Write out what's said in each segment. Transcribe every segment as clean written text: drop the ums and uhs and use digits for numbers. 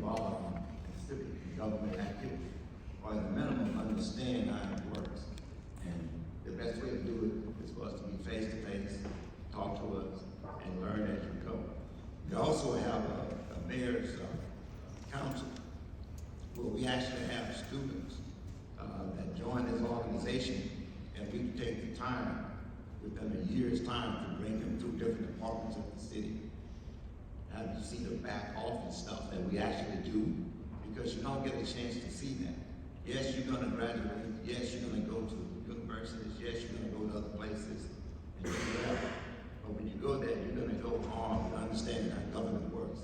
involved in civic and government activity, or at a minimum understand how it works. And the best way to do it is for us to be face to face, talk to us, and learn as we go. We also have a mayor's council where we actually have students that join this organization, and we take the time, within a year's time, to bring them through different departments of the city. And you see the back office stuff that we actually do, because you don't get a chance to see that. Yes, you're gonna graduate, yes, you're gonna go to universities, yes, you're gonna go to other places, and do that. But when you go there, you're gonna go armed with understanding how government works.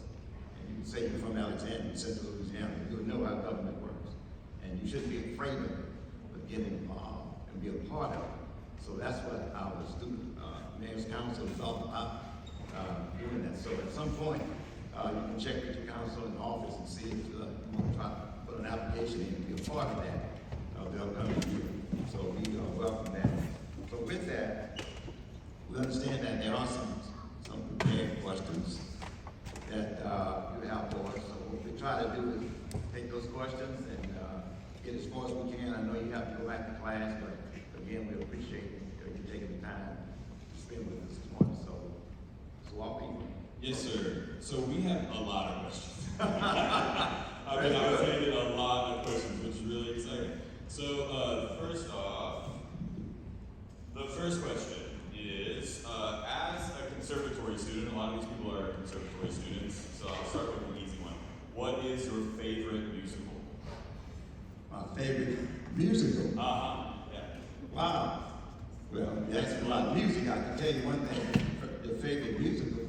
And you can say you're from Alexandria, Central Louisiana, you'll know how government works. And you shouldn't be afraid of it, but get involved and be a part of it. So that's what our student mayor's council is all about, doing that. So at some point, you can check with your council in the office and see if you want to try to put an application in and be a part of that the upcoming year. So we welcome that. So with that, we understand that there are some prepared questions that you have for us. So what we try to do is take those questions and get as far as we can. I know you have to go back to class, but again, we appreciate you taking the time to spend with us this morning. So walk in. Yes, sir. So we have a lot of questions. I mean, I was handed a lot of questions, which is really exciting. So first off, the first question is, as a conservatory student, a lot of these people are conservatory students, so I'll start with an easy one. What is your favorite musical? My favorite musical? Yeah. Wow. Well, that's a lot of music. I can tell you one thing. Your favorite musical?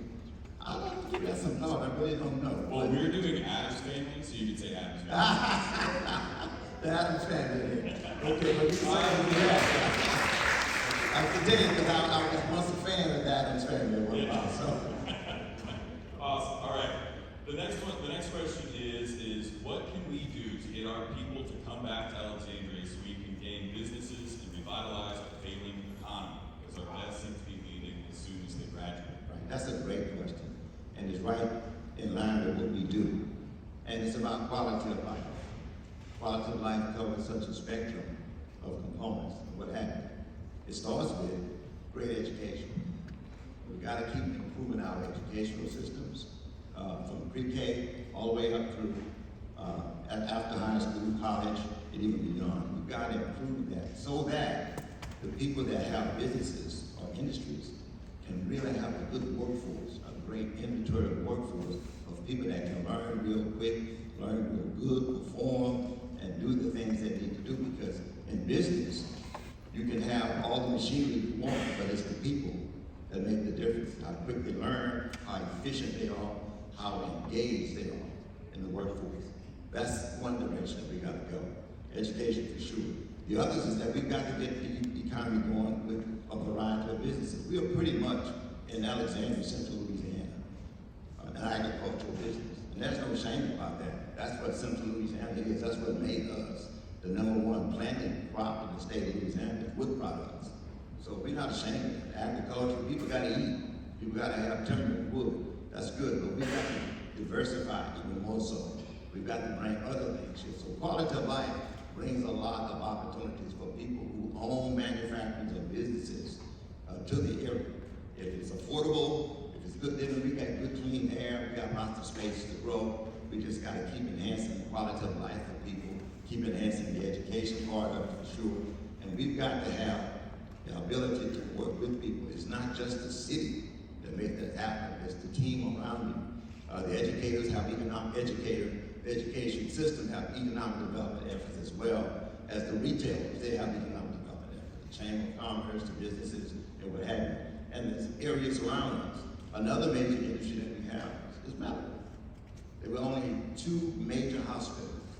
I like to give that some thought. I really don't know. Well, we're doing Addams Family, so you could say Addams Family. The Addams Family. Okay, but you say I can tell you because I was once a fan of the Addams Family at one time. So. Awesome. All right. The next question is what can we do to get our people to come back to Alexandria so we can gain businesses and revitalize a failing economy? Because our vets seem to be leaving as soon as they graduate. Right. That's a great question. And it's right in line with what we do. And it's about quality of life. Quality of life covers such a spectrum of components and what have you. It starts with great education. We've got to keep improving our educational systems from pre-K all the way up through after high school, college, and even beyond. We've got to improve that so that the people that have businesses or industries can really have a good workforce, a great inventory of workforce of people that can learn real quick, learn real good, perform, and do the things they need to do. Because in business, you can have all the machinery you want, but it's the people that make the difference. How quick they learn, how efficient they are, how engaged they are in the workforce. That's one direction that we got to go. Education for sure. The others is that we've got to get the economy going with a variety of businesses. We are pretty much in Alexandria, Central Louisiana, an agricultural business. And there's no shame about that. That's what Central Louisiana is. That's what made us the #1 planting crop in the state of Louisiana, wood products. So we're not ashamed of that. Agriculture, people got to eat. People got to have timber and wood. That's good, but we've got to diversify even more so. We've got to bring other things here. So quality of life brings a lot of opportunities for people who own manufacturers and businesses to the area. If it's affordable, if it's good living, we got good clean air, we got lots of space to grow. We just got to keep enhancing the quality of life for people, keep enhancing the education part of it for sure. And we've got to have the ability to work with people. It's not just the city that makes that happen, it's the team around you. The educators have the education system have economic development efforts as well as the retailers. They have economic development efforts, the Chamber of Commerce, the businesses, and what have you. And there's areas around us. Another major industry that we have is medical. There were only 2 major hospitals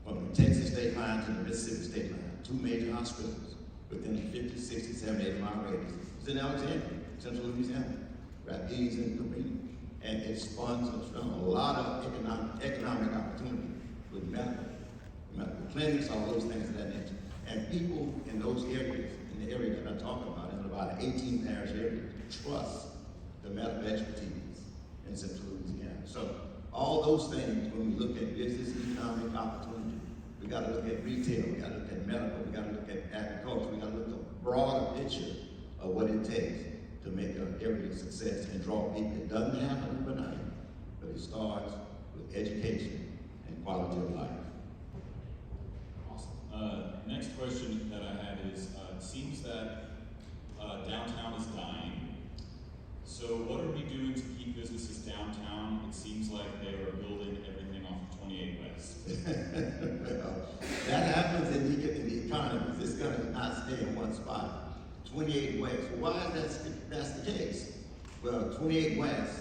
from the Texas state line to the Mississippi state line. 2 major hospitals within the 50, 60, 70, 80 mile radius. It's in Alexandria, Central Louisiana, Rapides and Cabrini. And it spawns a lot of economic opportunity with medical clinics, all those things of that nature. And people in those areas, in the area that I'm talking about, in about 18 parish areas, trust the medical expertise in Central Louisiana. So All those things, when we look at business, economic opportunity, we got to look at retail, we got to look at medical, we got to look at agriculture, we got to look at the broader picture of what it takes to make an area a success and draw people. It doesn't happen overnight, but it starts with education and quality of life. Awesome. Next question that I had is, it seems that downtown is dying. So what are we doing to keep businesses downtown? It seems like they are building everything off of 28 West. Well, that happens in the economy. It's going to not stay in one spot. 28 West. Well, why is that's the case? Well, 28 West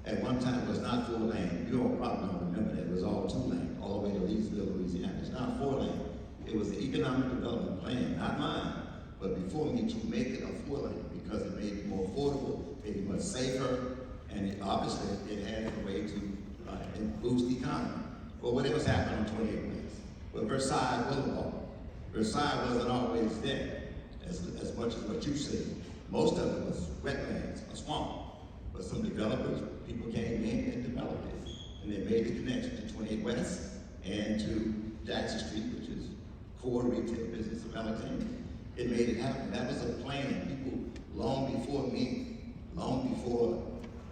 at one time was not 4 lane. You all probably don't remember that. It was all 2 lane, all the way to Leesville, Louisiana. It's not 4 lane. It was the economic development plan, not mine, but before me, to make it a 4 lane because it made it more affordable, made it much safer, and obviously it had a way to boost the economy. Well, what was happening on 28 West? Well, Versailles Boulevard. Versailles wasn't always there as much as what you see. Most of it was wetlands, a swamp. But some developers, people came in and developed it. And they made the connection to 28 West and to Jackson Street, which is core retail business of Alexandria. It made it happen. That was a plan. People long before me, long before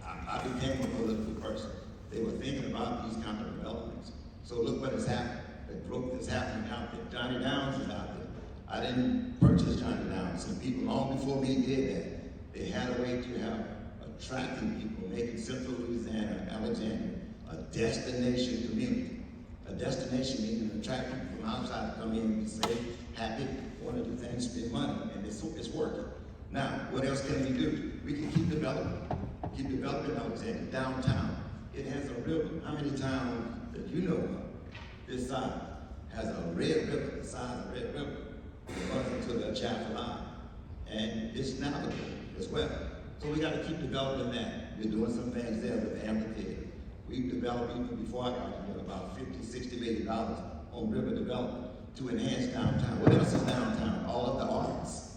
I became a political person, they were thinking about these kind of developments. So look what has happened. The growth that's happening out there. Johnny Downs is out there. I didn't purchase Johnny Downs. Some people long before me did that. They had a way to have attracting people, making Central Louisiana, Alexandria, a destination community. A destination meaning attracting people from outside to come in and say, happy, want to do things, spend money, and it's working. Now, what else can we do? We can keep developing Alexandria, downtown. It has a river. How many towns that you know of this side has a red river, the size of a red river, that runs into the Chaffin Line, and it's navigable as well. So we got to keep developing that. We're doing some things there with the amphitheater. We've developed, even before I got here, about $50–60 million on river development to enhance downtown. What else is downtown? All of the arts.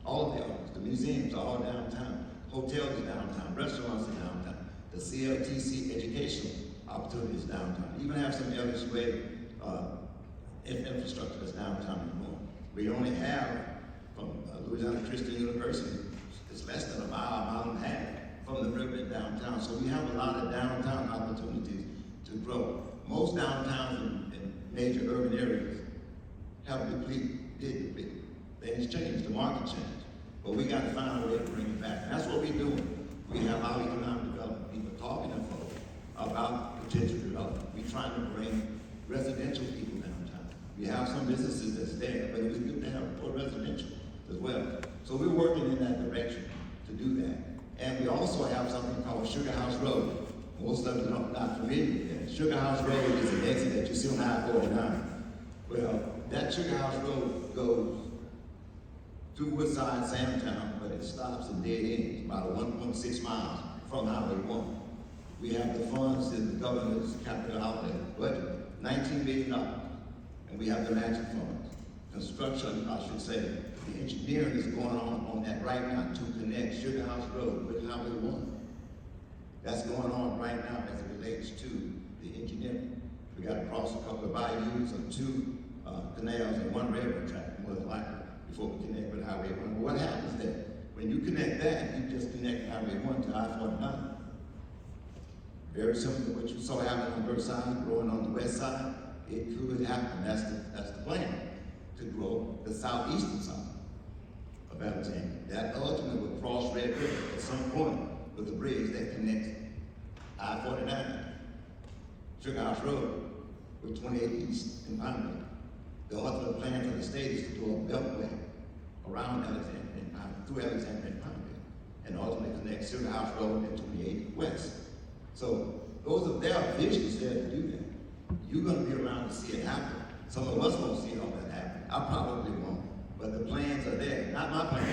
All of the arts. The museums are all downtown. Hotels are downtown. Restaurants are downtown. The CLTC educational opportunities downtown. Even have some LSUA infrastructure that's downtown anymore. We only have from Louisiana Christian University, it's less than a mile and a half from the river in downtown. So we have a lot of downtown opportunities to grow. Most downtowns in major urban areas have did deplete. Things changed, the market changed. But we got to find a way to bring it back. That's what we're doing. We have our economic development people talking to folks about potential development. We're trying to bring residential people downtown. We have some businesses that's there, but it was good to have for residential as well. So we're working in that direction to do that. And we also have something called Sugar House Road. Most of you are not familiar with that. Sugar House Road is an exit that you see on I-49. Well, that Sugar House Road goes to Woodside, Sandtown, but it stops in dead ends, about 1.6 miles from Highway 1. We have the funds in the governor's capital outlay budget, $19 million. And we have the matching funds. Construction, I should say, the engineering is going on that right now to connect Sugar House Road with Highway 1. That's going on right now as it relates to the engineering. We got to cross a couple of bayous and 2 canals and 1 railroad track, more than likely, before we connect with Highway 1. What happens there? When you connect that, you just connect Highway 1 to I-49. Very similar to what you saw happen on Versailles, growing on the west side. It could happen. That's the plan, to grow the southeastern side of Alexandria. That ultimately will cross Red River at some point with the bridge that connects I-49, Sugar House Road, with 28 East and Pineville. The ultimate plan for the state is to do a beltway around Alexandria and Pineville, through Alexandria and Pineville, and ultimately connect Sugar House Road and 28 West. So there are visions there to do that. You're going to be around to see it happen. Some of us won't see all that happen. I probably won't. But the plans are there. Not my plans.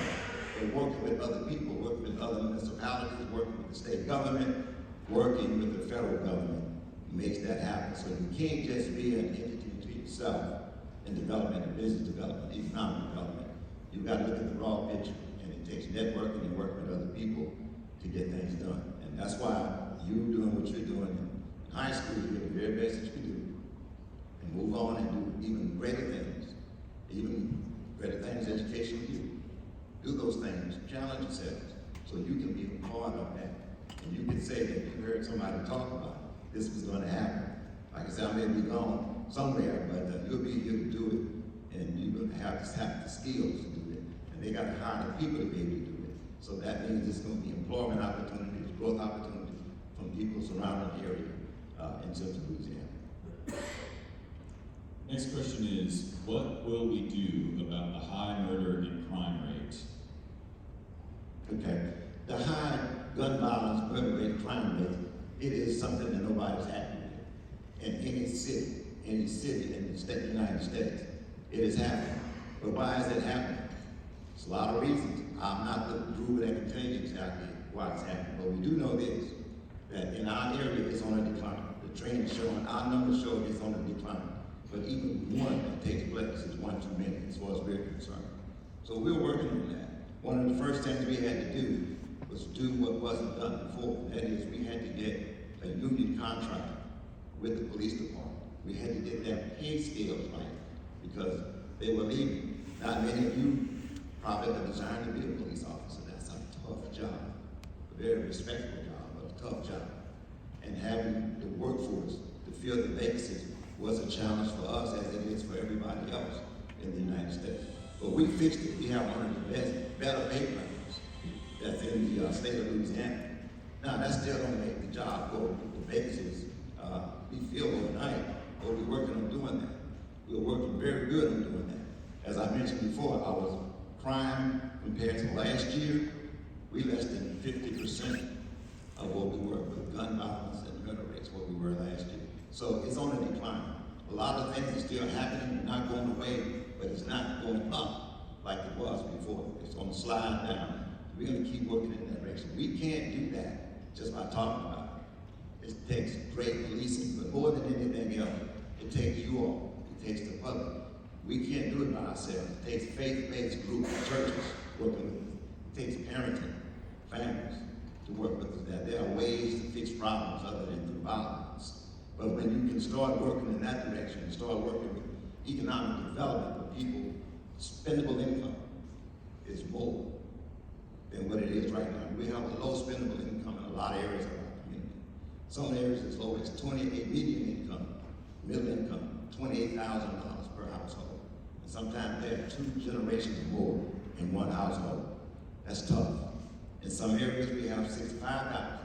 They're working with other people, working with other municipalities, working with the state government, working with the federal government makes that happen. So you can't just be an entity to yourself in development and business development, economic development. You've got to look at the broad picture, and it takes networking and working with other people to get things done. And that's why you're doing what you're doing, and In high school, you do the very best that you can do and move on and do even greater things educationally. Do those things, challenge yourselves so you can be a part of that. And you can say that you heard somebody talk about it, this was going to happen. Like I said, I may be gone somewhere, but you'll be here to do it, and you're going to have the skills to do it. And they got to hire the people to be able to do it. So that means it's going to be employment opportunities, growth opportunities from people surrounding the area in Central Louisiana. Next question is, what will we do about the high murder and crime rate? Okay, the high gun violence, murder rate, crime rate, it is something that nobody's happy with. In any city in the United States, it is happening. But why is it happening? It's a lot of reasons. I'm not the guru that can tell you exactly why it's happening, but we do know this, that in our area it's on a decline. The trend is showing, our numbers show it's on a decline. But even one that takes place is one too many as far as we're concerned. So we're working on that. One of the first things we had to do was do what wasn't done before. That is, we had to get a union contract with the police department. We had to get their pay scales right because they were leaving. Not many of you probably have designed to be a police officer. That's a tough job, a very respectable job, but a tough job. And having the workforce to fill the vacancies was a challenge for us as it is for everybody else in the United States. But we fixed it. We have one of the better pay plans that's in the state of Louisiana. Now, that still don't make the job go. The vacancies be filled overnight, but we're working on doing that. We're working very good on doing that. As I mentioned before, our crime compared to last year, we less than 50% of what we were with gun violence and murder rates, what we were last year. So it's on a decline. A lot of things are still happening, not going away, but it's not going up like it was before. It's going to slide down. We're going to keep working in that direction. We can't do that just by talking about it. It takes great policing, but more than anything else, it takes you all. It takes the public. We can't do it by ourselves. It takes faith-based groups, churches working with us. It takes parenting, families to work with us. There are ways to fix problems other than through violence. But when you can start working in that direction, and start working with economic development for people, spendable income is more than what it is right now. We have a low spendable income in a lot of areas of our community. Some areas as low as 28 median income, middle income, $28,000 per household. And sometimes there are 2 generations or more in one household. That's tough. In some areas we have $65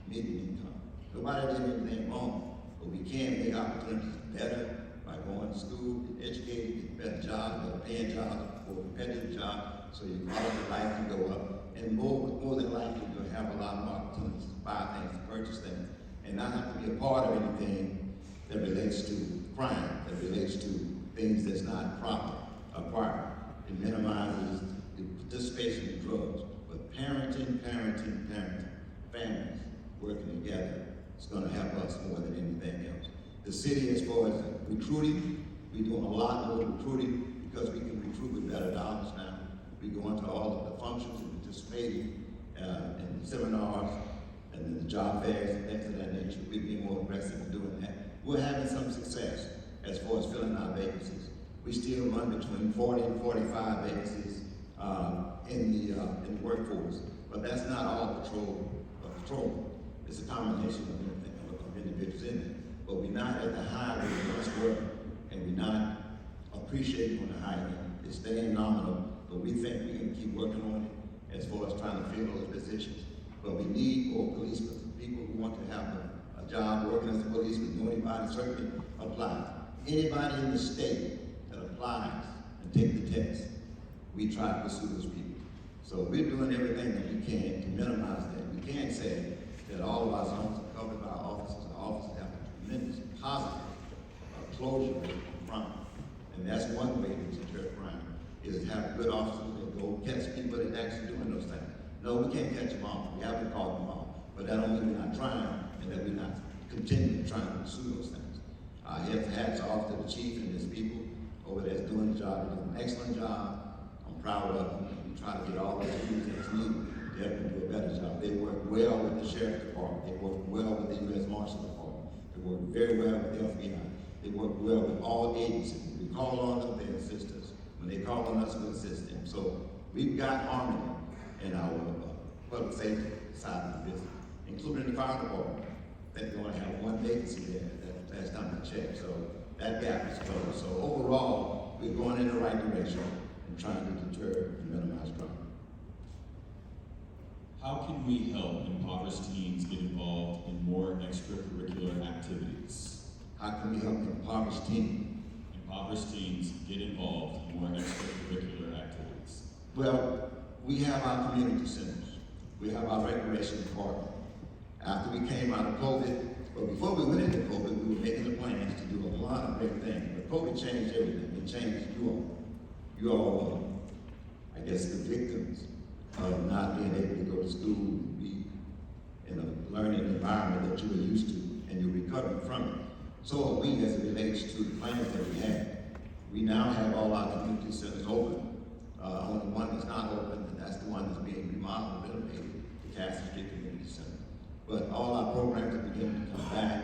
median income. Nobody did anything wrong. But we can make opportunities better by going to school, get educated, get a better job, get a paying job, or a competitive job, so your quality of life can go up. And more than likely, you'll have a lot more opportunities to buy things, to purchase things, and not have to be a part of anything that relates to crime, that relates to things that's not proper, acquired. It minimizes the participation in drugs. But parenting, families working together, it's going to help us more than anything else. The city, as far as recruiting, we're doing a lot more recruiting because we can recruit with better dollars now. We go into all of the functions and participating in seminars and in the job fairs and things of that nature. We're being more aggressive in doing that. We're having some success as far as filling our vacancies. We still run between 40 and 45 vacancies in the workforce, but that's not all patrol. It's a combination of individuals in it. But we're not at the high rate we once were, and we're not appreciating on the high end. It's staying nominal, but we think we can keep working on it as far as trying to fill those positions. But we need more policemen, people who want to have a job working as a policeman. Anybody certainly apply. Anybody in the state that applies and take the test, we try to pursue those people. So we're doing everything that we can to minimize that. We can't say that all of our zones are covered by officers. Our officers have a tremendous positive closure rate from crime. And that's one way to deter crime, is have good officers that go catch people that are actually doing those things. No, we can't catch them all. We haven't caught them all. But that don't mean we're not trying and that we're not continuing trying to pursue those things. Hats off to the chief and his people over there doing the job. They're doing an excellent job. I'm proud of them. We try to get all those things that's needed to help them do a better job. They work well with the sheriff's department. They work well with the U.S. Marshal Department. They work very well with the FBI. They work well with all agencies. We call on them, they assist us. When they call on us, we assist them. So we've got harmony in our public safety side of the business, including the fire department. I think we only have one vacancy there that last time I checked. So that gap is closed. So overall, we're going in the right direction and trying to deter and minimize crime. How can we help impoverished teens get involved in more extracurricular activities? How can we help impoverished teens? Impoverished teens get involved in more extracurricular activities. Well, we have our community centers. We have our recreation department. After we came out of COVID, but before we went into COVID, we were making the plans to do a lot of great things. But COVID changed everything. It changed you all. You all, I guess, the victims of not being able to go to school and be in a learning environment that you were used to, and you're recovering from it. So are we as it relates to the plans that we had. We now have all our community centers open. Only one that's not open, and that's the one that's being remodeled and renovated, the Castle Street Community Center. But all our programs are beginning to come back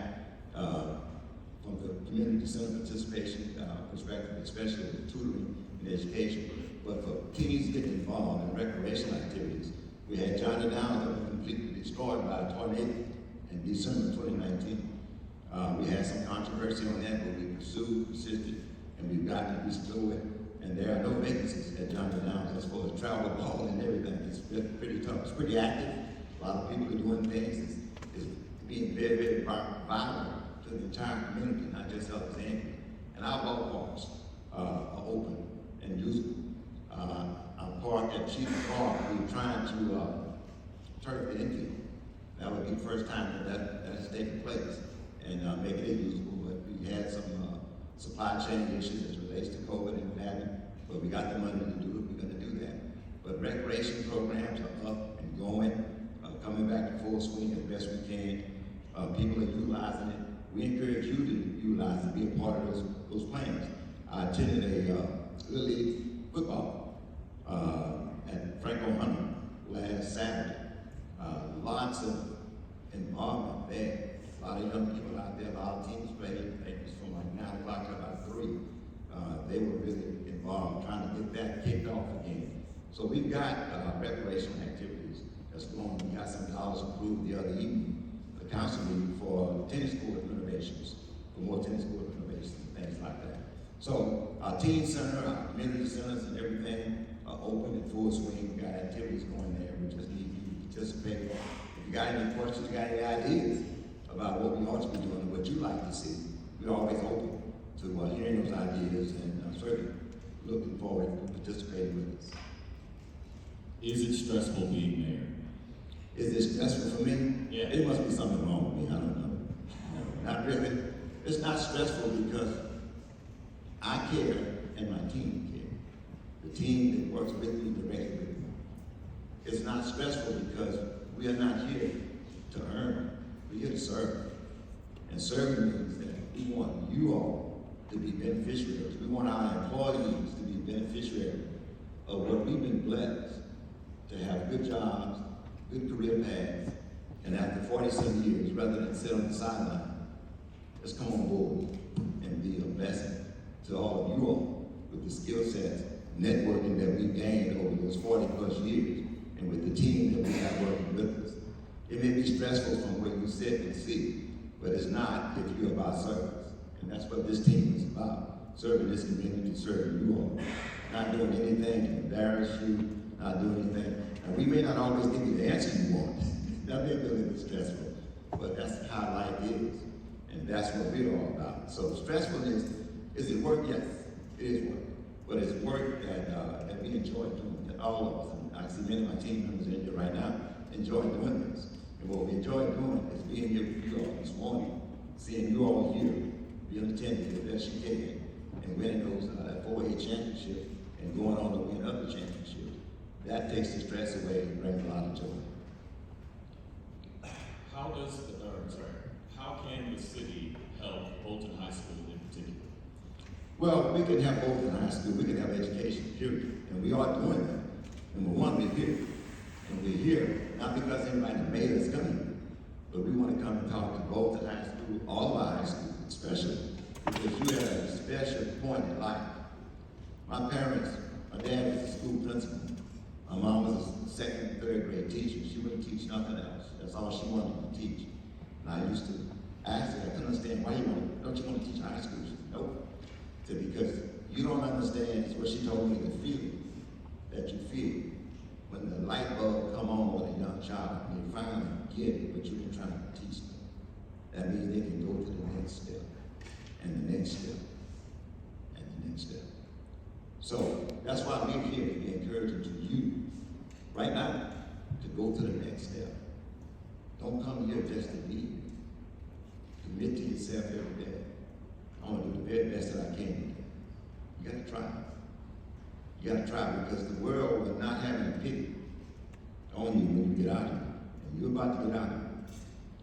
from the community center participation perspective, especially with tutoring and education. But for teens getting involved in recreational activities, we had Johnny Downs that was completely destroyed by a tornado in December 2019. We had some controversy on that, but we pursued, persisted, and we've gotten to restore it. And there are no vacancies at Johnny Downs as far as travel ball and everything. It's pretty tough. It's pretty active. A lot of people are doing things. It's being very, very vital to the entire community, not just Alexandria. And our ballparks are open and usable. Our park at Chief Park, we're trying to turf the infield. That would be the first time that has taken place and make it usable. But we had some supply chain issues as it relates to COVID and what have you. But we got the money to do it. We're going to do that. But recreation programs are up and going, coming back to full swing as best we can. People are utilizing it. We encourage you to utilize it, be a part of those plans. I attended a Little League football at Franco Hunter last Saturday. Lots of involvement there. A lot of young people out there, a lot of teams played. It was from like 9 o'clock to about 3. They were really involved trying to get that kicked off again. So we've got recreational activities that's going. We got some dollars approved the other evening, the council meeting for tennis court renovations, for more tennis court renovations and things like that. So our teen center, our community centers and everything are open in full swing. We got activities going there. We just need you to participate. If you got any questions, you got any ideas about what we ought to be doing and what you like to see, we're always open to hearing those ideas and certainly looking forward to participating with us. Is it stressful being mayor? Is it stressful for me? Yeah. It must be something wrong with me, I don't know. Not really. It's not stressful because I care and my team care. The team that works with me, directly with me. It's not stressful because we are not here to earn. We're here to serve. And serving means that we want you all to be beneficiaries. We want our employees to be beneficiaries of what we've been blessed to have good jobs, good career paths, and after 47 years, rather than sit on the sideline, let's come on board and be a blessing to all of you all with the skill sets, networking that we've gained over those 40 plus years, and with the team that we have working with us. It may be stressful from where you sit and see, but it's not if you're about service. And that's what this team is about, serving this community, serving you all. Not doing anything to embarrass you, not doing anything. And we may not always give you the answer you want. That may be a little bit stressful, but that's how life is. And that's what we're all about. So stressfulness, is it work? Yes, it is work. But it's work that we enjoy doing, that all of us, and I see many of my team members in here right now, enjoy doing this. And what we enjoy doing is being here with you all this morning, seeing you all here, being attended the best you can, and winning those that 4A championship and going on to win other championships. That takes the stress away and brings a lot of joy. How can the city help Bolton High School in particular? Well, we can have Bolton High School, we can have education, period. And we are doing that. Number one, we're here. And we're here not because anybody made us come here, But we want to come and talk to Bolton High School, all of our high schools, especially because you had a special point in life. My parents, my dad was a school principal. My mom was a second, third grade teacher. She wouldn't teach nothing else. That's all she wanted to teach. And I used to ask her, I couldn't understand why don't you want to teach high school? She said, nope. I said, because you don't understand, is what she told me, the feeling that you feel when the light bulb come on with a young child and they finally get it, but you've been trying to teach them. That means they can go to the next step, and the next step, and the next step. So that's why we're here to be encouraging to you right now to go to the next step. Don't come here just to be. Commit to yourself every day. I want to do the very best that I can. You got to try. You got to try because the world will not have any pity on you when you get out of here. And you're about to get out of here.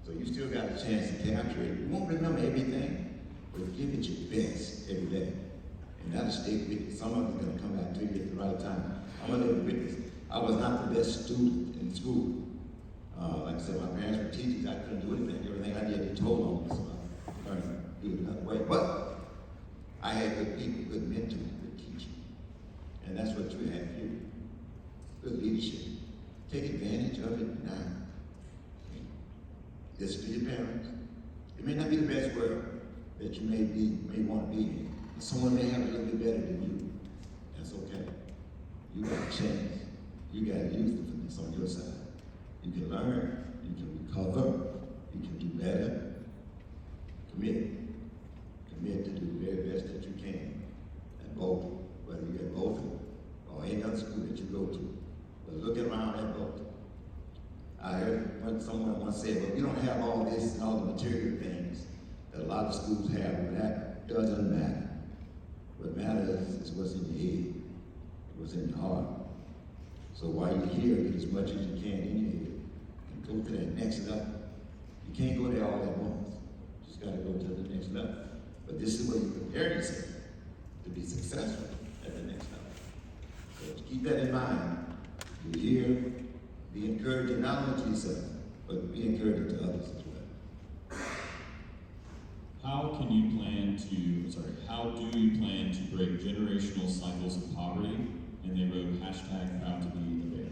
So you still got a chance to capture it. You won't remember everything, but give it your best every day. And that'll stay with you. Some of it's going to come back to you at the right time. I'm a little witness. I was not the best student in school. Like I said, my parents were teachers. I couldn't do anything. Everything I did, they told on me, so I learned to do it another way. But I had good people, good mentoring, good teaching. And that's what you have here. Good leadership. Take advantage of it now. Listen to your parents. It may not be the best world that you may want to be in. Someone may have it a little bit better than you. That's okay. You got a chance. You got youthfulness on your side. You can learn, you can recover, you can do better. Commit. Commit to do the very best that you can at Bolton, whether you're at Bolton or any other school that you go to. But look around at Bolton. I heard someone once say, well, we don't have all this and all the material things that a lot of schools have, but that doesn't matter. What matters is what's in your head, what's in your heart. So while you're here, get as much as you can in your head and go to that next level. You can't go there all at once. You just got to go to the next level. But this is where you prepare yourself to be successful at the next level. So keep that in mind. You're here, be encouraging not only to yourself, but be encouraging to others as well. How do you plan to break generational cycles of poverty? And they wrote #proud to be a bear.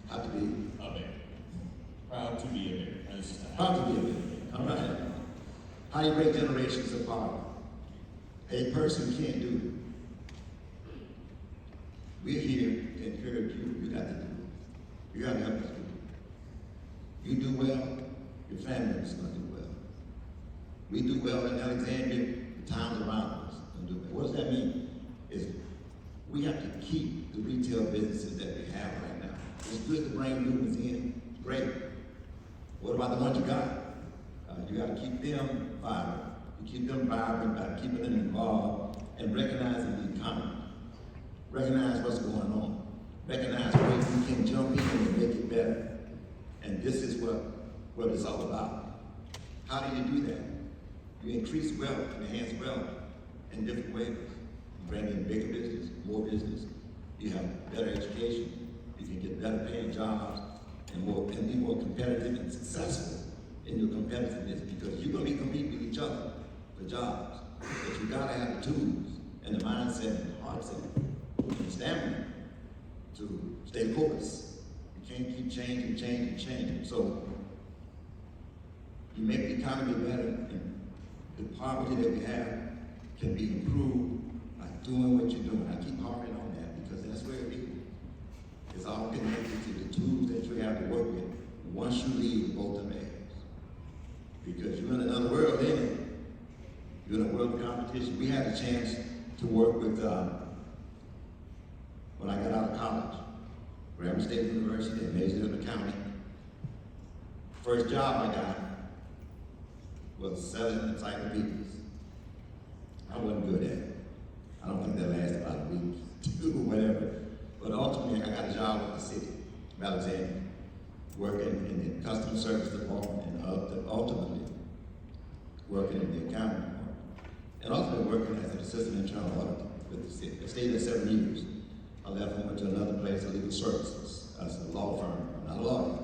Proud to be a bear. Proud to be a bear. That's just a proud to be a bear. All right. How do you break generations of poverty? A person can't do it. We're here to encourage you. You got to do it. You got to help us do it. You do well, your family is going to do well. We do well in Alexandria, the towns around us going to do well. What does that mean? Is we have to keep the retail businesses that we have right now. It's good to bring new ones in, great. What about the ones you got? You got to keep them vibrant. You keep them vibrant by keeping them involved and recognizing the economy. Recognize what's going on. Recognize ways we can jump in and make it better. And this is what it's all about. How do you do that? You increase wealth, enhance wealth in different ways. Bring in bigger business, more business. You have better education. You can get better paying jobs and be more competitive and successful in your competitiveness because you're going to be competing with each other for jobs. But you got to have the tools and the mindset and the heart set and the stamina to stay focused. You can't keep changing. So you make the economy better and the poverty that we have can be improved by doing what you're doing. I keep harping on that because that's where it is. It's all connected to the tools that you have to work with once you leave Bolton Bears. Because you're in another world, ain't it? You're in a world of competition. We had a chance to work with, when I got out of college, Grambling State University in Maysville County. First job I got was selling encyclopedias. I wasn't good at it. I don't think that lasted about a week, 2, or whatever. But ultimately, I got a job with the city of Alexandria, working in the customer service department and ultimately working in the accounting department. And ultimately working as an assistant internal auditor with the city. I stayed there 7 years. I left and went to another place, legal services, as a law firm, not a lawyer,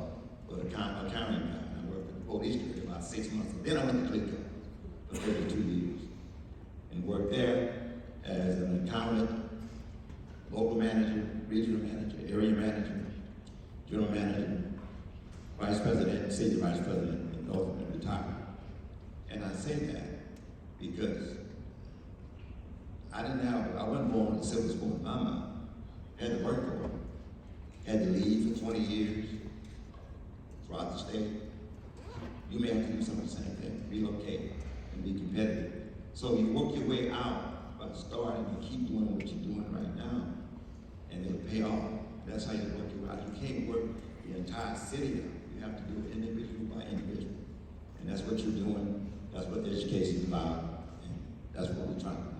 but accounting guy. And I worked with police career, about 6 months. Then I went to Cleco for 32 years and worked there as an accountant, local manager, regional manager, area manager, general manager, vice president, senior vice president, and ultimately retired. And I say that because I wasn't born with a silver spoon in my mouth. Had to work for it. Had to leave for 20 years throughout the state. You may have to do some of the same thing, relocate and be competitive. So you work your way out by starting and keep doing what you're doing right now, and it'll pay off. That's how you work your way out. You can't work the entire city out. You have to do it individual by individual. And that's what you're doing. That's what education is about. And that's what we're trying to promote.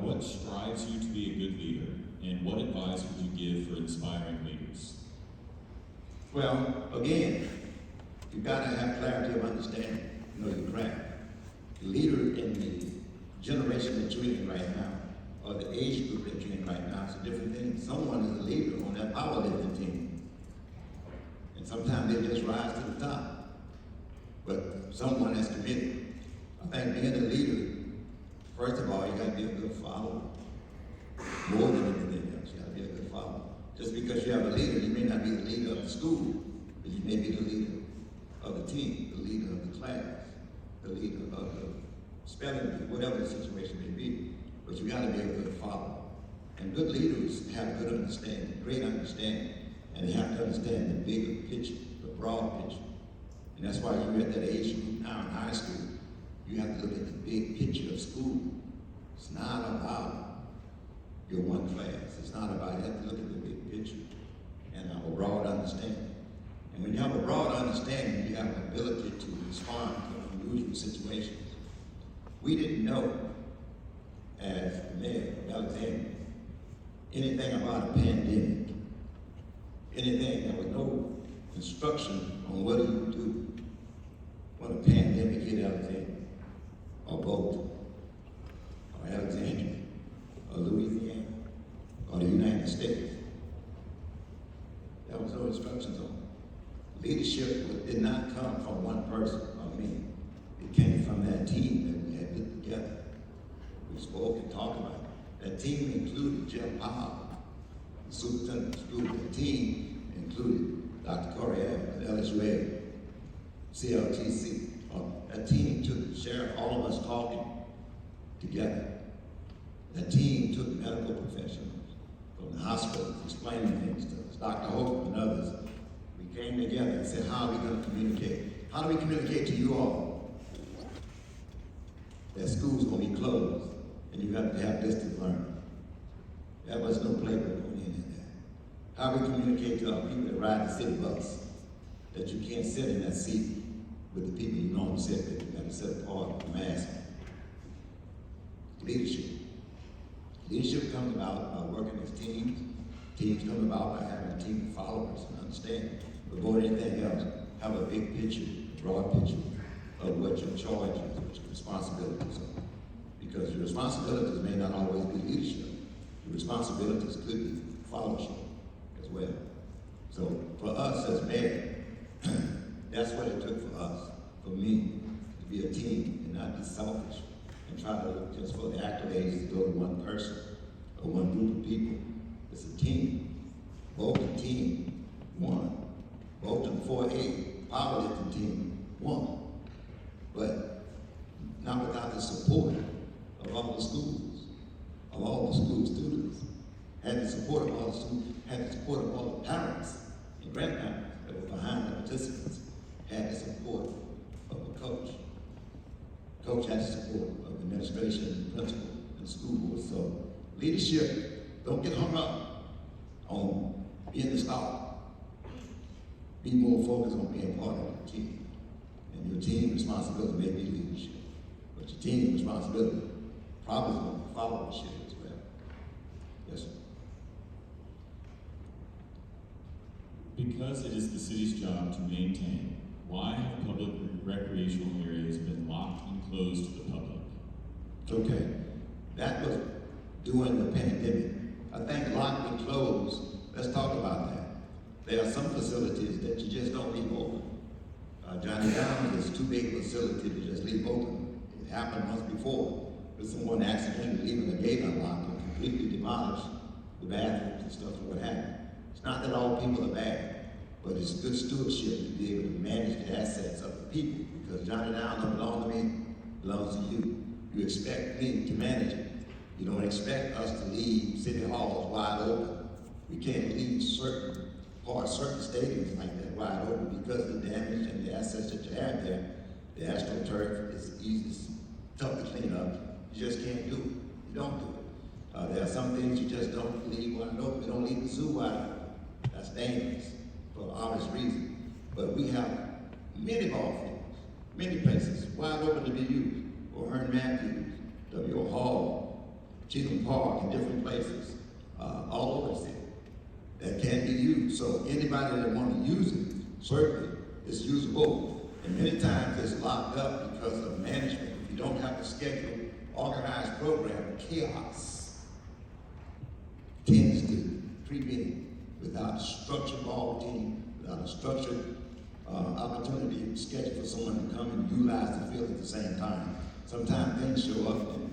What strives you to be a good leader, and what advice would you give for inspiring leaders? Well, again, you've got to have clarity of understanding, you know, your craft. The leader in the generation that you're in right now, or the age group that you're in right now, is a different thing. Someone is a leader on that powerlifting team. And sometimes they just rise to the top. But someone that's committed. I think being a leader, first of all, you got to be a good follower. More than anything else, you got to be a good follower. Just because you have a leader, you may not be the leader of the school, but you may be the leader of the team, the leader of the class, the leader of the spelling bee, whatever the situation may be. But you got to be a good follower. And good leaders have good understanding, great understanding, and they have to understand the bigger picture, the broad picture. And that's why you're at that age group now in high school. You have to look at the big picture of school. It's not about your one class. It's not about, you have to look at the big picture and have a broad understanding. And when you have a broad understanding, you have an ability to respond to unusual situations. We didn't know, as the mayor of Alexandria, anything about a pandemic, anything. There was no instruction on what do you do when a pandemic hit Alexandria, or Bolton, or Alexandria, or Louisiana, or the United States. There was no instructions on it. Leadership did not come from one person or me. It came from that team that we had put together. We spoke and talked about it. That team included Jeff Powell, the superintendent of school. That team included Dr. Correa at LSU, CLTC. That team took the sheriff, all of us talking together. That team took medical professionals from the hospitals, explaining things to us, Dr. Hope and others. We came together and said, how are we going to communicate? How do we communicate to you all that school's going to be closed and you have to have distance learning? There was no playbook going in that. How do we communicate to our people that ride the city bus that you can't sit in that seat with the people you normally sit with? You got to sit apart with a mask. Leadership. Leadership comes about by working as teams. Teams come about by having a team of followers and understanding. But more than anything else, have a big picture, broad picture of what your charge is, what your responsibilities are. Because your responsibilities may not always be leadership. Your responsibilities could be followership as well. So for us as mayor, that's what it took for us, for me, to be a team and not be selfish and try to look just for the accolades to go to one person or one group of people. It's a team. Bolton team won. Bolton 4A powerlifting team won. But not without the support of all the schools, of all the school students, had the support of all the students, had the support of all the parents and grandparents that were behind the participants, had the support of the coach. Coach had the support of the administration, the principal, and the school board. So leadership, don't get hung up on being the star. Be more focused on being part of the team. And your team responsibility may be leadership, but your team responsibility probably is going to be followership as well. Yes, sir. Because it is the city's job to maintain, why have public recreational areas been locked and closed to the public? Okay, that was during the pandemic. I think locked and closed, let's talk about that. There are some facilities that you just don't leave open. Johnny Downs is too big a facility to just leave open. It happened once before with someone accidentally leaving the gate unlocked and completely demolished the bathrooms and stuff and what have you. It's not that all people are bad, but it's good stewardship to be able to manage the assets of the people, because Johnny Downs don't belong to me, it belongs to you. You expect me to manage it. You don't expect us to leave city halls wide open. We can't leave certain parts, certain stadiums like that wide open because of the damage and the assets that you have there. The AstroTurf is easy, it's tough to clean up. You just can't do it. You don't do it. There are some things you just don't leave wide open. You don't leave the zoo wide open. That's dangerous for obvious reasons. But we have many ball fields, many places wide open to be used. O'Hearn Matthews, W.O. Hall, Cheatham Park, and different places all over the city that can be used. So anybody that want to use it, certainly it's usable. And many times it's locked up because of management. If you don't have a scheduled, organized program, chaos tends to creep in without a structured ball team, without a structured opportunity scheduled for someone to come and utilize the field at the same time. Sometimes things show up and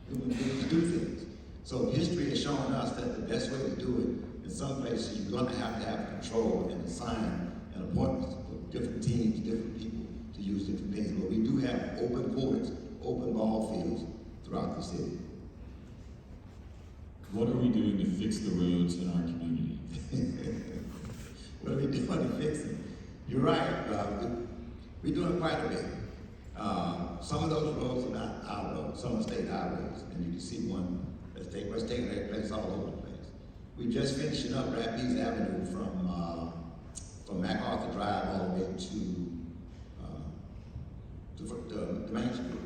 human beings do things. So history has shown us that the best way to do it, in some places you're going to have control and assign and appointments for different teams, different people to use different things. But we do have open courts, open ball fields throughout the city. What are we doing to fix the roads in our community? What are we doing to fix it? You're right. We're doing quite a bit. Some of those roads are not our roads. Some are state highways, and you can see one that's taking that place all over the place. We just finishing up Rapides Avenue from MacArthur Drive all the way to Main Street.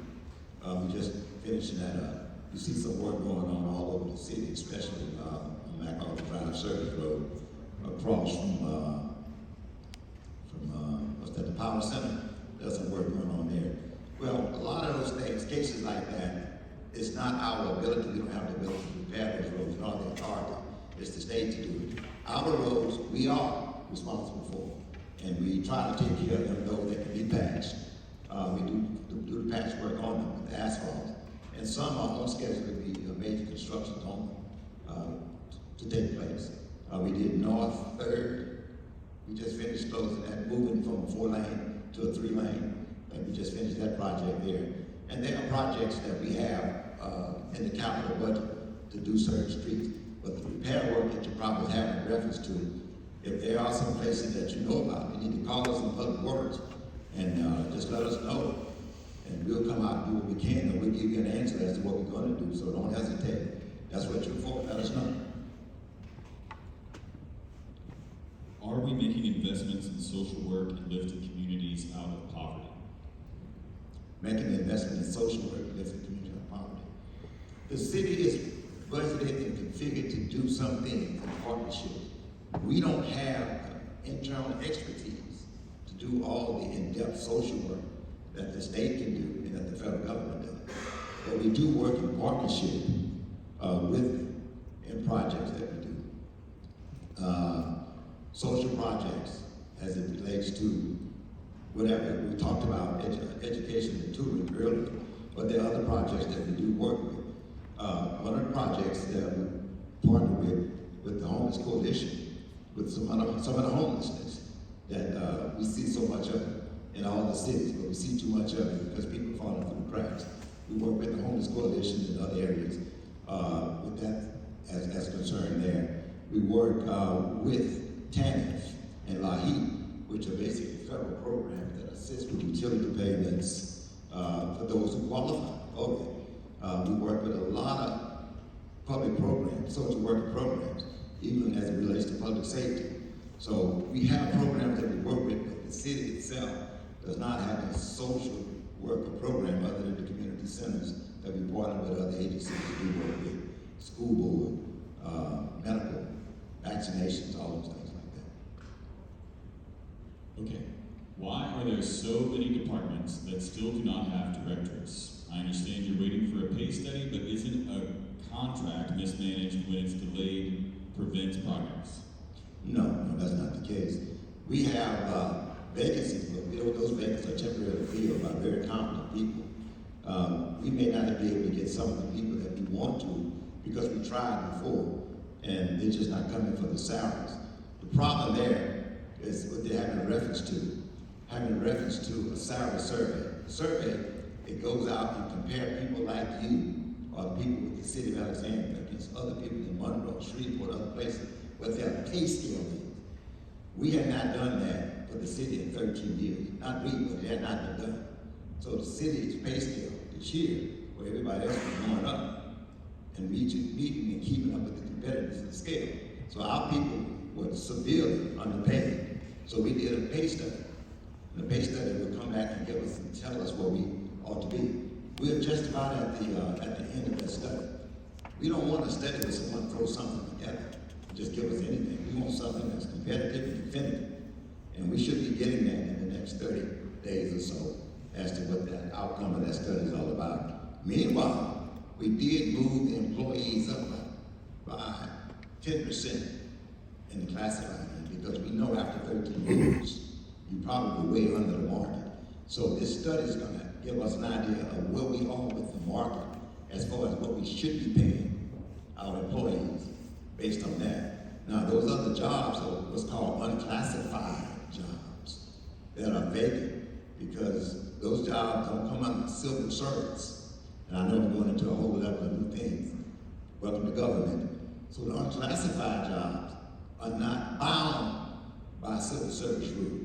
We just finishing that up. You see some work going on all over the city, especially on MacArthur Drive Service Road, across from the Power Center. There's some work going on there. Well, a lot of those things, cases like that, it's not our ability. We don't have the ability to repair those roads, nor the authority. It's the state to do it. Our roads, we are responsible for, and we try to take care of them, those that can be patched. We do the patchwork on them with the asphalt, and some are on schedule to be major constructions on them to take place. We did North 3rd. We just finished closing that, moving from a 4-lane to a 3-lane, and we just finished that project there. And there are projects that we have in the capital budget to do certain streets, but the repair work that you probably have in reference to it, if there are some places that you know about, you need to call us in Public Works and just let us know, and we'll come out and do what we can, and we'll give you an answer as to what we're going to do, so don't hesitate. That's what you're for, let us know. Are we making investments in social work and lifting communities out of poverty? Making an investment in social work and lifting communities out of poverty. The city is budgeted and configured to do some things in partnership. We don't have internal expertise to do all the in-depth social work that the state can do and that the federal government does. But we do work in partnership with them in projects that we do. Social projects as it relates to whatever. We talked about education and tutoring earlier, but there are other projects that we do work with. One of the projects that we partner with the Homeless Coalition, with some of the homelessness that we see so much of in all the cities, but we see too much of it because people are falling through the cracks. We work with the Homeless Coalition in other areas with that as concerned there. We work with TANF and LAHEAP, which are basically federal programs that assist with utility payments for those who qualify. We work with a lot of public programs, social worker programs, even as it relates to public safety. So we have programs that we work with, but the city itself does not have a social worker program other than the community centers that we partner with other agencies that we work with, school board, medical, vaccinations, all those things. Okay, why are there so many departments that still do not have directors? I understand you're waiting for a pay study, but isn't a contract mismanaged when it's delayed prevents progress? No, that's not the case. We have vacancies, but those vacancies are temporarily filled by very competent people. We may not be able to get some of the people that we want to because we tried before, and they're just not coming for the salaries. The problem there is what they're having reference to a salary survey. The survey, it goes out and compare people like you or people with the city of Alexandria against other people in Monroe, Shreveport, other places, what their pay scale is. We had not done that for the city in 13 years. Not we, but it had not been done. So the city's pay scale this year, where everybody else was going up and meeting and keeping up with the competitors of the scale. So our people were severely underpaid. So we did a pay study. And the pay study will come back and give us and tell us where we ought to be. We're just about at the end of that study. We don't want to study where someone throws something together and just give us anything. We want something that's competitive and definitive. And we should be getting that in the next 30 days or so as to what that outcome of that study is all about. Meanwhile, we did move the employees up by 10% in the classified end because we know after 13 years, you're probably way under the market. So this study is going to give us an idea of where we are with the market as far as what we should be paying our employees based on that. Now, those other jobs are what's called unclassified jobs that are vacant because those jobs don't come under civil service. And I know I'm going into a whole level of new things. Welcome to government. So the unclassified jobs are not bound by civil service rule.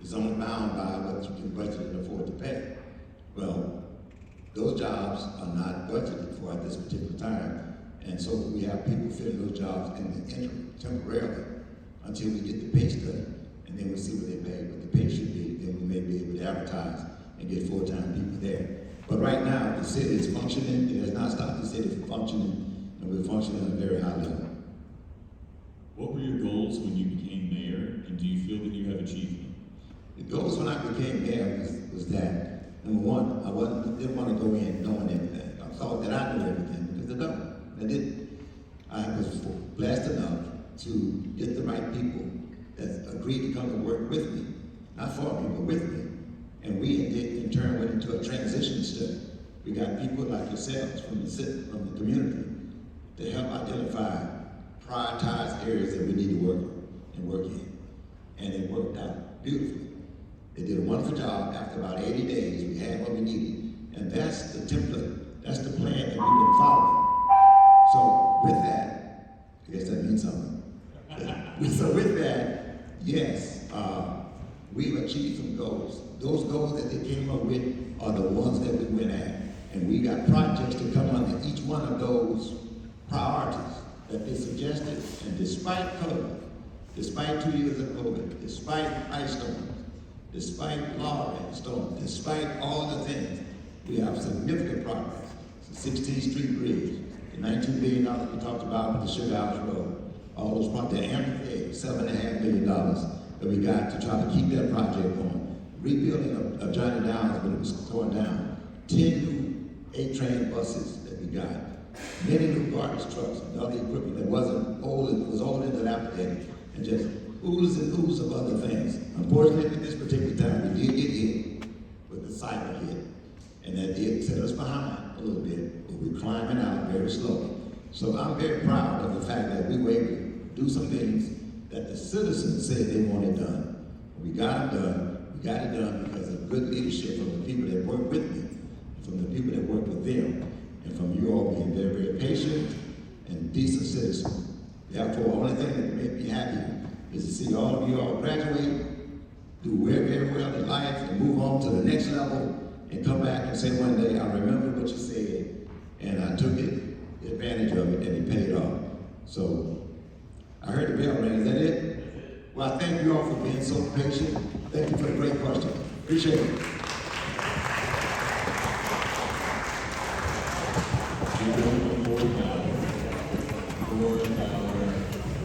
It's only bound by what you can budget and afford to pay. Well, those jobs are not budgeted for at this particular time. And so we have people filling those jobs in the interim, temporarily, until we get the pay study. And then we'll see what they pay, what the pay should be. Then we may be able to advertise and get full-time people there. But right now, the city is functioning. It has not stopped the city from functioning, and we're functioning at a very high level. What were your goals when you became mayor, and do you feel that you have achieved them? The goals when I became mayor was that, number one, didn't want to go in knowing everything. I thought that I knew everything because I don't. I didn't. I was blessed enough to get the right people that agreed to come to work with me, not for me, but with me. And we in turn went into a transition study. We got people like yourselves from the community to help identify prioritized areas that we need to work on and work in. And it worked out beautifully. They did a wonderful job. After about 80 days, we had what we needed. And that's the template, that's the plan that we've been following. So with that, I guess that means something. So with that, yes, we've achieved some goals. Those goals that they came up with are the ones that we went at. And we got projects to come under each one of those priorities that they suggested. And despite COVID, despite 2 years of COVID, despite ice storms, despite law storms, despite all the things, we have significant progress. The 16th Street Bridge, the $19 billion we talked about with the Sugar House Road, all those projects, the amphitheater, $7.5 billion that we got to try to keep that project going. Rebuilding of Johnny Downs when it was torn down. 10 new 8-train buses that we got. Many new garbage trucks and other equipment that wasn't old, it was old and dilapidated, and just oodles and oodles of other things. Unfortunately, at this particular time, we did get hit with the cyber hit, and that did set us behind a little bit, but we're climbing out very slowly. So I'm very proud of the fact that we were able to do some things that the citizens said they wanted done. We got them done. We got it done because of good leadership from the people that work with me, from the people that work with them, and from you all being very, very patient and decent citizens. Therefore, the only thing that makes me happy is to see all of you all graduate, do very, very well in life, and move on to the next level, and come back and say one day, I remember what you said, and I took advantage of it, and it paid off. So, I heard the bell ring. Is that it? Well, I thank you all for being so patient. Thank you for the great question. Appreciate it.